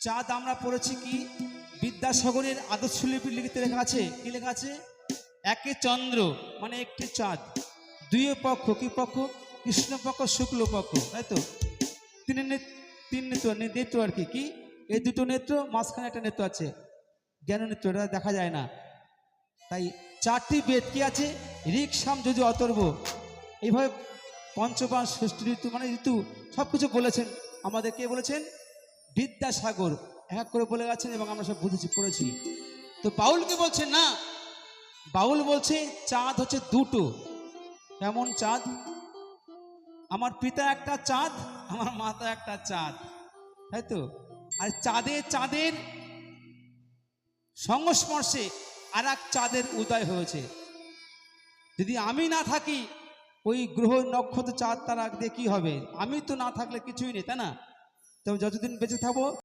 চাঁদ আমরা পড়েছি কি বিদ্যাসাগরের আদর্শলিপি লিখিতে লেখা আছে, কি লেখা আছে? একে চন্দ্র মানে একটি চাঁদ, দুই পক্ষ, কি পক্ষ? কৃষ্ণ পক্ষ শুক্ল পক্ষ, তাই তো? তিন নেত্র, নেত্র আর কি কি এই দুটো নেত্র, মাঝখানে একটা নেত্র আছে জ্ঞান নেত্র, এটা দেখা যায় না। তাই চারটি বেদ কি আছে? ঋক সাম যজু অথর্ব, এইভাবে পঞ্চবান ষষ্ঠ ঋতু মানে ঋতু সব কিছু বলেছেন আমাদের। কে বলেছেন? বিদ্যাসাগর এক করে বলে গেছেন এবং আমরা সব বুঝেছি, পড়েছি। তো বাউল কি বলছেন? না, বাউল বলছে চাঁদ হচ্ছে দুটো। কেমন চাঁদ? আমার পিতা একটা চাঁদ, আমার মাতা একটা চাঁদ, তাই তো? আর চাঁদের সংস্পর্শে আর এক চাঁদের উদয় হয়েছে। যদি আমি না থাকি, ওই গ্রহ নক্ষত্র চাঁদ তারা দিয়ে কি হবে? আমি তো না থাকলে কিছুই নেই, তাই না? তবে যতদিন বেঁচে থাকবো